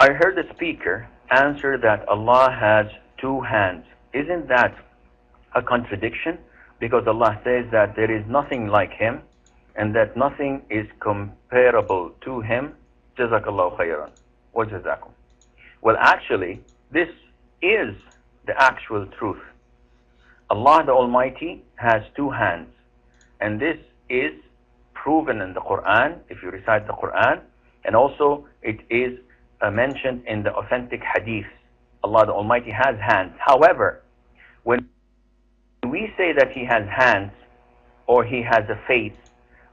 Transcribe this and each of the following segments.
I heard the speaker answer that Allah has two hands. Isn't that a contradiction? Because Allah says that there is nothing like Him and that nothing is comparable to Him. Jazakallahu khairan. Wa jazakum. Well, actually, this is the actual truth. Allah the Almighty has two hands. And this is proven in the Quran, if you recite the Quran. And also, it is mentioned in the authentic hadith. Allah the Almighty has hands. However, when we say that He has hands, or He has a face,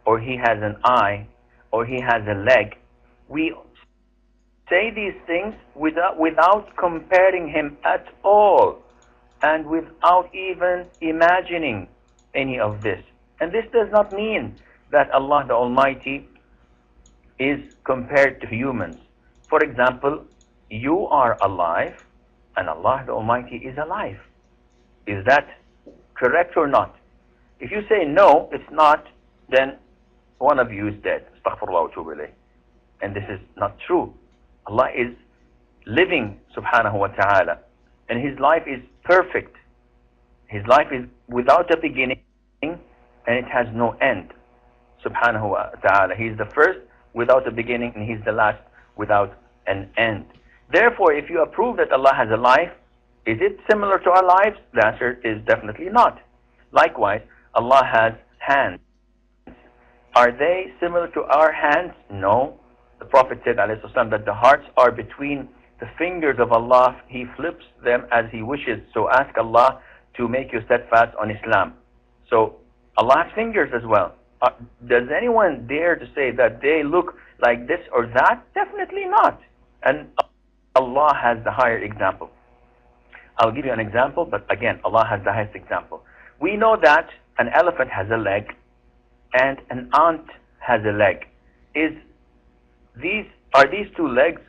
or He has an eye, or He has a leg, we say these things without comparing Him at all, and without even imagining any of this. And this does not mean that Allah the Almighty is compared to humans. For example, you are alive, and Allah the Almighty is alive. Is that correct or not? If you say no, it's not, then one of you is dead. Astaghfirullah wa atubu ilayh. And this is not true. Allah is living, subhanahu wa ta'ala, and His life is perfect. His life is without a beginning, and it has no end, subhanahu wa ta'ala. He is the first without a beginning, and He's the last without an end. Therefore, if you approve that Allah has a life, is it similar to our lives? The answer is definitely not. Likewise, Allah has hands. Are they similar to our hands? No. The Prophet said, alayhi salam, that the hearts are between the fingers of Allah. He flips them as He wishes. So ask Allah to make you steadfast on Islam. So Allah has fingers as well. Does anyone dare to say that they look like this or that? Definitely not. And Allah has the higher example. I'll give you an example, but again, Allah has the highest example. We know that an elephant has a leg and an ant has a leg. Are these two legs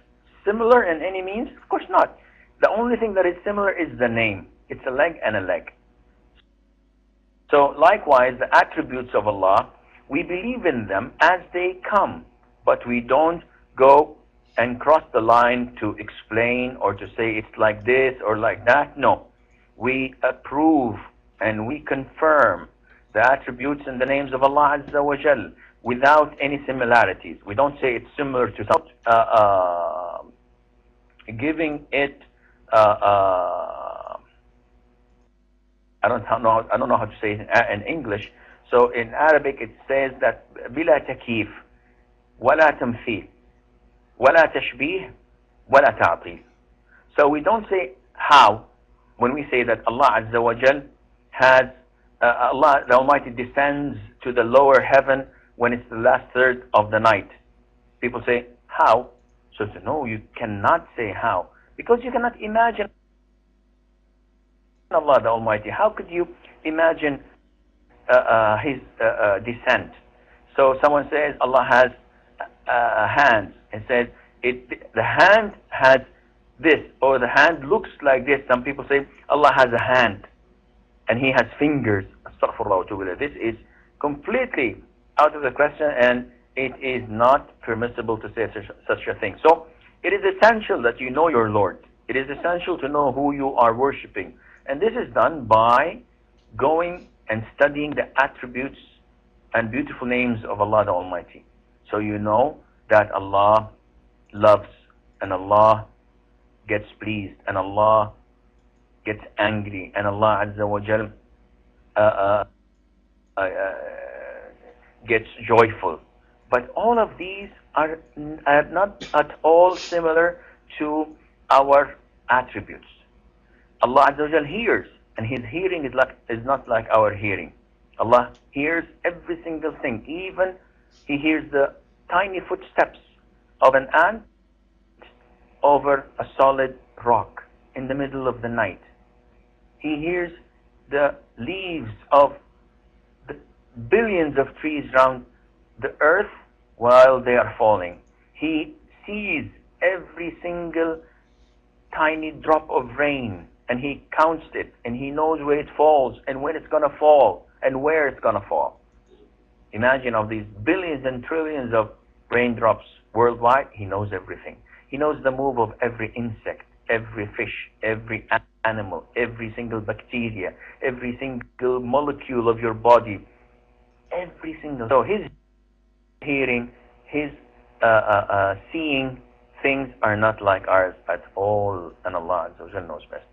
similar in any means? Of course not. The only thing that is similar is the name. It's a leg and a leg. So likewise, the attributes of Allah, we believe in them as they come, but we don't go and cross the line to explain or to say it's like this or like that. No. We approve and we confirm the attributes and the names of Allah Azza wa Jal without any similarities. We don't say it's similar to something, giving it I don't know how to say it in English. So in Arabic it says that بلا تكييف ولا تمثيل ولا تشبيه ولا تعطيل. So we don't say how when we say that Allah Azza wa Jal has Allah the Almighty descends to the lower heaven when it's the last third of the night. People say how? So no, you cannot say how, because you cannot imagine Allah the Almighty. How could you imagine His descent? So someone says Allah has hands and says the hand has this, or the hand looks like this. Some people say Allah has a hand and He has fingers. Astaghfirullah wa atubu ilayh. This is completely out of the question, and it is not permissible to say such a thing. So it is essential that you know your Lord. It is essential to know who you are worshipping. And this is done by going and studying the attributes and beautiful names of Allah the Almighty. So you know that Allah loves, and Allah gets pleased, and Allah gets angry, and Allah Azza wa Jal gets joyful. But all of these are not at all similar to our attributes. Allah Azza wa Jal hears, and His hearing is not like our hearing. Allah hears every single thing. Even He hears the tiny footsteps of an ant over a solid rock in the middle of the night. He hears the leaves of the billions of trees around the earth while they are falling. He sees every single tiny drop of rain, and He counts it, and He knows where it falls and when it's going to fall and where it's going to fall. Imagine of these billions and trillions of raindrops worldwide, He knows everything. He knows the move of every insect, every fish, every animal, every single bacteria, every single molecule of your body, every single. So his hearing, his seeing things are not like ours at all, and Allah Azza wa Jalla knows best.